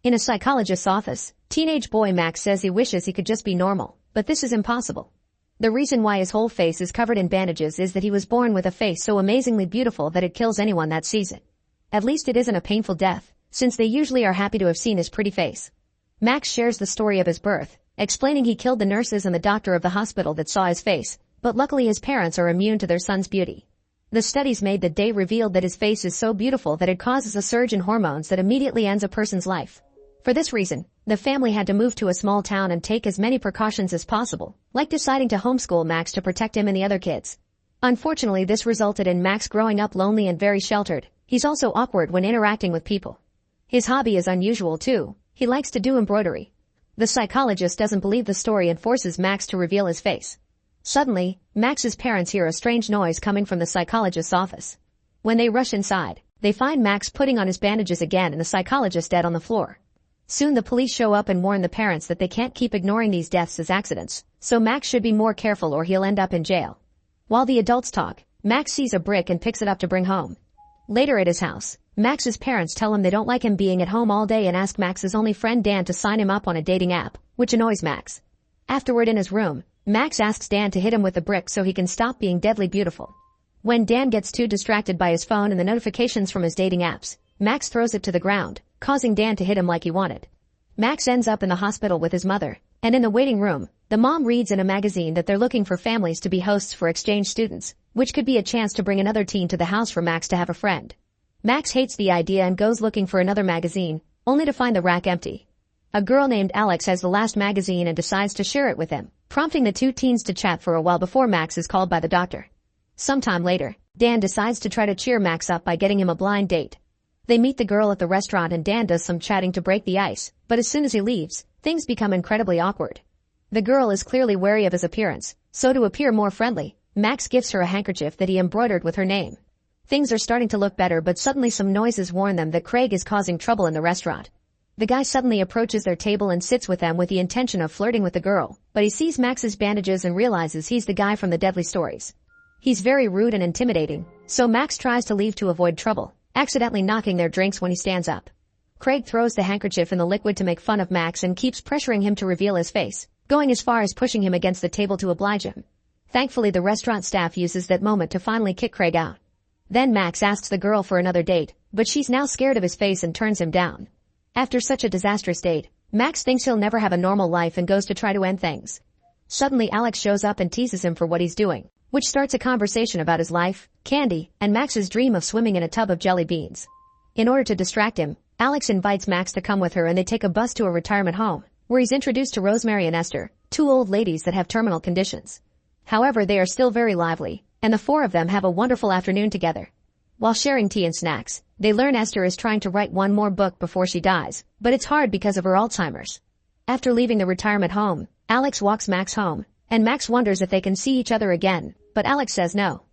In a psychologist's office, teenage boy Max says he wishes he could just be normal, but this is impossible. The reason why his whole face is covered in bandages is that he was born with a face so amazingly beautiful that it kills anyone that sees it. At least it isn't a painful death, since they usually are happy to have seen his pretty face. Max shares the story of his birth, explaining he killed the nurses and the doctor of the hospital that saw his face, but luckily his parents are immune to their son's beauty. The studies made that day revealed that his face is so beautiful that it causes a surge in hormones that immediately ends a person's life. For this reason, the family had to move to a small town and take as many precautions as possible, like deciding to homeschool Max to protect him and the other kids. Unfortunately, this resulted in Max growing up lonely and very sheltered. He's also awkward when interacting with people. His hobby is unusual too. He likes to do embroidery. The psychologist doesn't believe the story and forces Max to reveal his face. Suddenly, Max's parents hear a strange noise coming from the psychologist's office. When they rush inside, they find Max putting on his bandages again and the psychologist dead on the floor. Soon the police show up and warn the parents that they can't keep ignoring these deaths as accidents, so Max should be more careful or he'll end up in jail. While the adults talk, Max sees a brick and picks it up to bring home. Later at his house, Max's parents tell him they don't like him being at home all day and ask Max's only friend Dan to sign him up on a dating app, which annoys Max. Afterward in his room, Max asks Dan to hit him with the brick so he can stop being deadly beautiful. When Dan gets too distracted by his phone and the notifications from his dating apps, Max throws it to the ground, causing Dan to hit him like he wanted. Max ends up in the hospital with his mother, and in the waiting room, the mom reads in a magazine that they're looking for families to be hosts for exchange students, which could be a chance to bring another teen to the house for Max to have a friend. Max hates the idea and goes looking for another magazine, only to find the rack empty. A girl named Alex has the last magazine and decides to share it with him, prompting the two teens to chat for a while before Max is called by the doctor. Sometime later, Dan decides to try to cheer Max up by getting him a blind date. They meet the girl at the restaurant and Dan does some chatting to break the ice, but as soon as he leaves, things become incredibly awkward. The girl is clearly wary of his appearance, so to appear more friendly, Max gives her a handkerchief that he embroidered with her name. Things are starting to look better, but suddenly some noises warn them that Craig is causing trouble in the restaurant. The guy suddenly approaches their table and sits with them with the intention of flirting with the girl, but he sees Max's bandages and realizes he's the guy from the Deadly Stories. He's very rude and intimidating, so Max tries to leave to avoid trouble, accidentally knocking their drinks when he stands up. Craig throws the handkerchief in the liquid to make fun of Max and keeps pressuring him to reveal his face, going as far as pushing him against the table to oblige him. Thankfully, the restaurant staff uses that moment to finally kick Craig out. Then Max asks the girl for another date, but she's now scared of his face and turns him down. After such a disastrous date, Max thinks he'll never have a normal life and goes to try to end things. Suddenly Alex shows up and teases him for what he's doing, which starts a conversation about his life, candy, and Max's dream of swimming in a tub of jelly beans. In order to distract him, Alex invites Max to come with her and they take a bus to a retirement home, where he's introduced to Rosemary and Esther, two old ladies that have terminal conditions. However, they are still very lively, and the four of them have a wonderful afternoon together. While sharing tea and snacks, they learn Esther is trying to write one more book before she dies, but it's hard because of her Alzheimer's. After leaving the retirement home, Alex walks Max home, and Max wonders if they can see each other again, but Alex says no.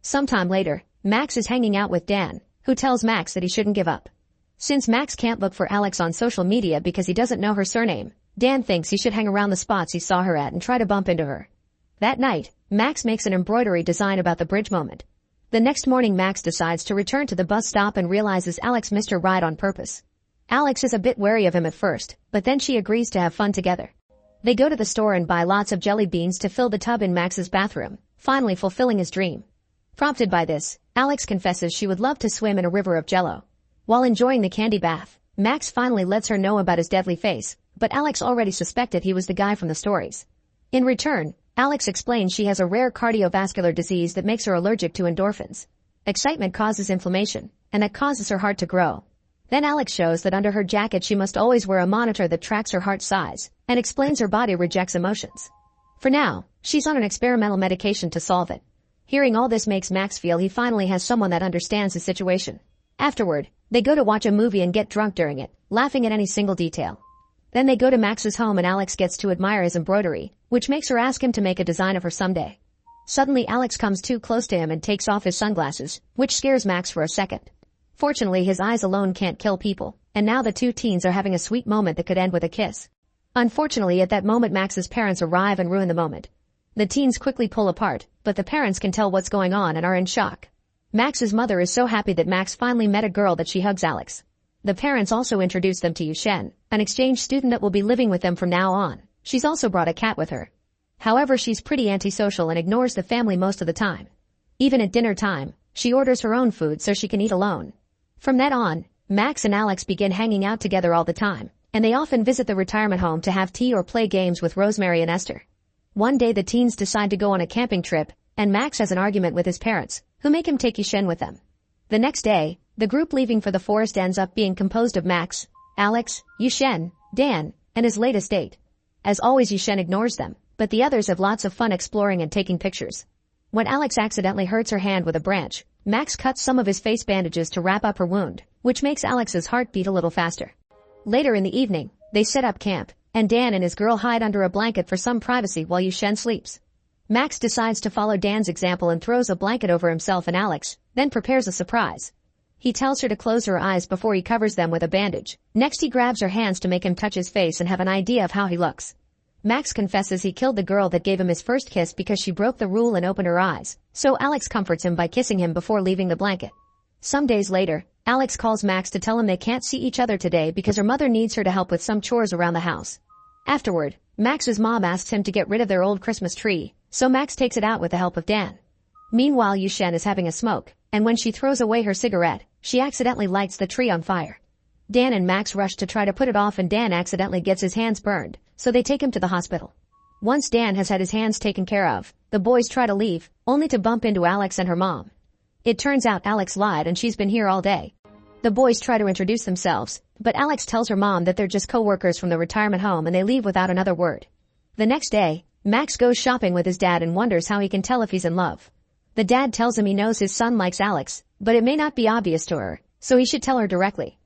Sometime later, Max is hanging out with Dan, who tells Max that he shouldn't give up. Since Max can't look for Alex on social media because he doesn't know her surname, Dan thinks he should hang around the spots he saw her at and try to bump into her. That night, Max makes an embroidery design about the bridge moment. The next morning Max decides to return to the bus stop and realizes Alex missed her ride on purpose. Alex is a bit wary of him at first, but then she agrees to have fun together. They go to the store and buy lots of jelly beans to fill the tub in Max's bathroom, finally fulfilling his dream. Prompted by this, Alex confesses she would love to swim in a river of jello. While enjoying the candy bath, Max finally lets her know about his deadly face, but Alex already suspected he was the guy from the stories. In return, Alex explains she has a rare cardiovascular disease that makes her allergic to endorphins. Excitement causes inflammation, and that causes her heart to grow. Then Alex shows that under her jacket she must always wear a monitor that tracks her heart size, and explains her body rejects emotions. For now, she's on an experimental medication to solve it. Hearing all this makes Max feel he finally has someone that understands his situation. Afterward, they go to watch a movie and get drunk during it, laughing at any single detail. Then they go to Max's home and Alex gets to admire his embroidery, which makes her ask him to make a design of her someday. Suddenly Alex comes too close to him and takes off his sunglasses, which scares Max for a second. Fortunately, his eyes alone can't kill people, and now the two teens are having a sweet moment that could end with a kiss. Unfortunately, at that moment Max's parents arrive and ruin the moment. The teens quickly pull apart, but the parents can tell what's going on and are in shock. Max's mother is so happy that Max finally met a girl that she hugs Alex. The parents also introduce them to Yushen, an exchange student that will be living with them from now on. She's also brought a cat with her. However, she's pretty antisocial and ignores the family most of the time. Even at dinner time, she orders her own food so she can eat alone. From that on, Max and Alex begin hanging out together all the time, and they often visit the retirement home to have tea or play games with Rosemary and Esther. One day the teens decide to go on a camping trip, and Max has an argument with his parents, who make him take Yushen with them. The next day, the group leaving for the forest ends up being composed of Max, Alex, Yushen, Dan, and his latest date. As always, Yushen ignores them, but the others have lots of fun exploring and taking pictures. When Alex accidentally hurts her hand with a branch, Max cuts some of his face bandages to wrap up her wound, which makes Alex's heart beat a little faster. Later in the evening, they set up camp, and Dan and his girl hide under a blanket for some privacy while Yushen sleeps. Max decides to follow Dan's example and throws a blanket over himself and Alex, then prepares a surprise. He tells her to close her eyes before he covers them with a bandage. Next he grabs her hands to make him touch his face and have an idea of how he looks. Max confesses he killed the girl that gave him his first kiss because she broke the rule and opened her eyes, so Alex comforts him by kissing him before leaving the blanket. Some days later, Alex calls Max to tell him they can't see each other today because her mother needs her to help with some chores around the house. Afterward, Max's mom asks him to get rid of their old Christmas tree, so Max takes it out with the help of Dan. Meanwhile, Yushen is having a smoke, and when she throws away her cigarette, she accidentally lights the tree on fire. Dan and Max rush to try to put it off and Dan accidentally gets his hands burned, so they take him to the hospital. Once Dan has had his hands taken care of, the boys try to leave, only to bump into Alex and her mom. It turns out Alex lied and she's been here all day. The boys try to introduce themselves, but Alex tells her mom that they're just co-workers from the retirement home and they leave without another word. The next day, Max goes shopping with his dad and wonders how he can tell if he's in love. The dad tells him he knows his son likes Alex, but it may not be obvious to her, so he should tell her directly.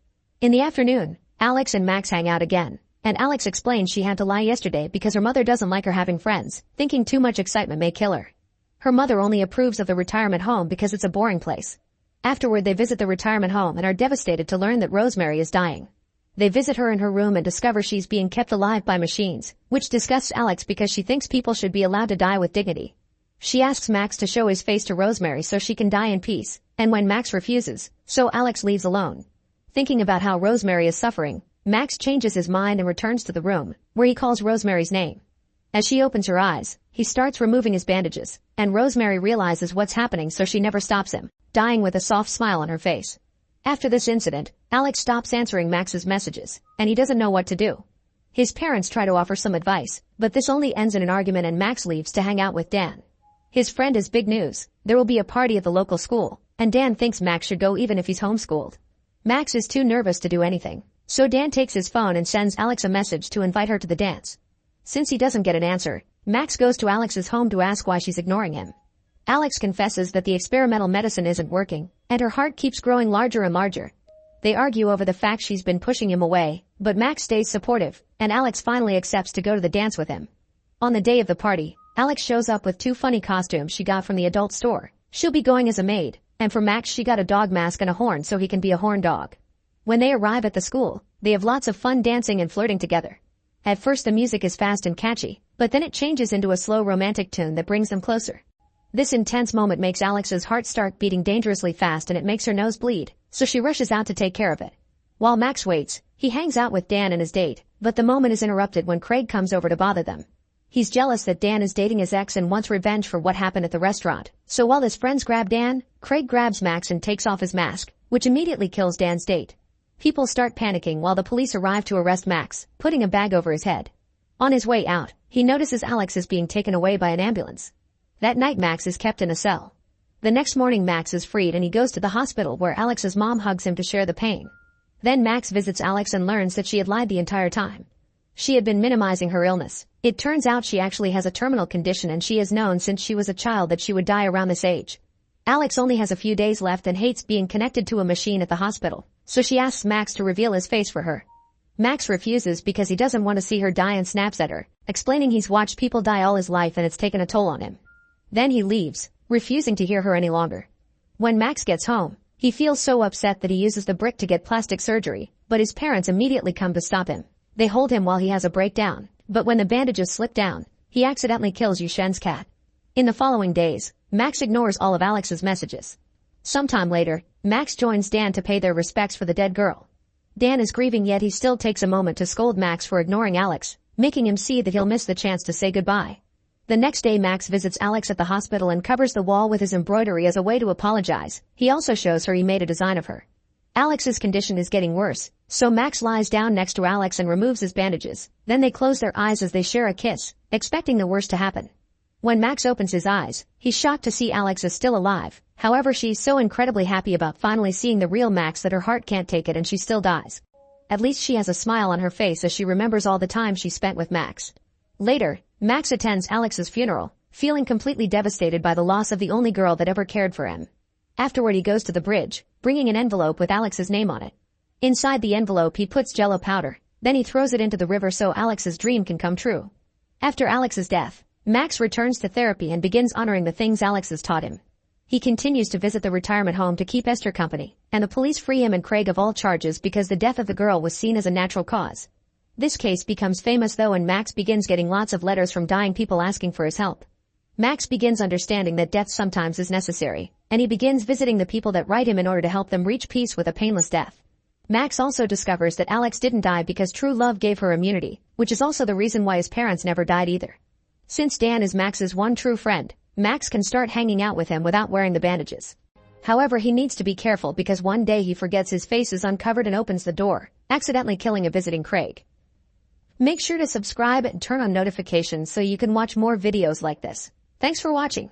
In the afternoon, Alex and Max hang out again, and Alex explains she had to lie yesterday because her mother doesn't like her having friends, thinking too much excitement may kill her. Her mother only approves of the retirement home because it's a boring place. Afterward, they visit the retirement home and are devastated to learn that Rosemary is dying. They visit her in her room and discover she's being kept alive by machines, which disgusts Alex because she thinks people should be allowed to die with dignity. She asks Max to show his face to Rosemary so she can die in peace, and when Max refuses, so Alex leaves alone. Thinking about how Rosemary is suffering, Max changes his mind and returns to the room, where he calls Rosemary's name. As she opens her eyes, he starts removing his bandages, and Rosemary realizes what's happening so she never stops him, dying with a soft smile on her face. After this incident, Alex stops answering Max's messages, and he doesn't know what to do. His parents try to offer some advice, but this only ends in an argument and Max leaves to hang out with Dan. His friend has big news. There will be a party at the local school, and Dan thinks Max should go even if he's homeschooled. Max is too nervous to do anything, so Dan takes his phone and sends Alex a message to invite her to the dance. Since he doesn't get an answer, Max goes to Alex's home to ask why she's ignoring him. Alex confesses that the experimental medicine isn't working, and her heart keeps growing larger and larger. They argue over the fact she's been pushing him away, but Max stays supportive, and Alex finally accepts to go to the dance with him. On the day of the party, Alex shows up with 2 funny costumes she got from the adult store. She'll be going as a maid, and for Max she got a dog mask and a horn so he can be a horn dog. When they arrive at the school, they have lots of fun dancing and flirting together. At first the music is fast and catchy, but then it changes into a slow romantic tune that brings them closer. This intense moment makes Alex's heart start beating dangerously fast and it makes her nose bleed, so she rushes out to take care of it. While Max waits, he hangs out with Dan and his date, but the moment is interrupted when Craig comes over to bother them. He's jealous that Dan is dating his ex and wants revenge for what happened at the restaurant, so while his friends grab Dan, Craig grabs Max and takes off his mask, which immediately kills Dan's date. People start panicking while the police arrive to arrest Max, putting a bag over his head. On his way out, he notices Alex is being taken away by an ambulance. That night Max is kept in a cell. The next morning Max is freed and he goes to the hospital where Alex's mom hugs him to share the pain. Then Max visits Alex and learns that she had lied the entire time. She had been minimizing her illness. It turns out she actually has a terminal condition and she has known since she was a child that she would die around this age. Alex only has a few days left and hates being connected to a machine at the hospital, so she asks Max to reveal his face for her. Max refuses because he doesn't want to see her die and snaps at her, explaining he's watched people die all his life and it's taken a toll on him. Then he leaves, refusing to hear her any longer. When Max gets home, he feels so upset that he uses the brick to get plastic surgery, but his parents immediately come to stop him. They hold him while he has a breakdown, but when the bandages slip down, he accidentally kills Yushen's cat. In the following days, Max ignores all of Alex's messages. Sometime later, Max joins Dan to pay their respects for the dead girl. Dan is grieving, yet he still takes a moment to scold Max for ignoring Alex, making him see that he'll miss the chance to say goodbye. The next day Max visits Alex at the hospital and covers the wall with his embroidery as a way to apologize. He also shows her he made a design of her. Alex's condition is getting worse, so Max lies down next to Alex and removes his bandages. Then they close their eyes as they share a kiss, expecting the worst to happen. When Max opens his eyes, he's shocked to see Alex is still alive. However, she's so incredibly happy about finally seeing the real Max that her heart can't take it and she still dies. At least she has a smile on her face as she remembers all the time she spent with Max. Later, Max attends Alex's funeral, feeling completely devastated by the loss of the only girl that ever cared for him. Afterward he goes to the bridge, bringing an envelope with Alex's name on it. Inside the envelope he puts Jello powder, then he throws it into the river so Alex's dream can come true. After Alex's death, Max returns to therapy and begins honoring the things Alex has taught him. He continues to visit the retirement home to keep Esther company, and the police free him and Craig of all charges because the death of the girl was seen as a natural cause. This case becomes famous though, and Max begins getting lots of letters from dying people asking for his help. Max begins understanding that death sometimes is necessary, and he begins visiting the people that write him in order to help them reach peace with a painless death. Max also discovers that Alex didn't die because true love gave her immunity, which is also the reason why his parents never died either. Since Dan is Max's one true friend, Max can start hanging out with him without wearing the bandages. However, he needs to be careful because one day he forgets his face is uncovered and opens the door, accidentally killing a visiting Craig. Make sure to subscribe and turn on notifications so you can watch more videos like this. Thanks for watching.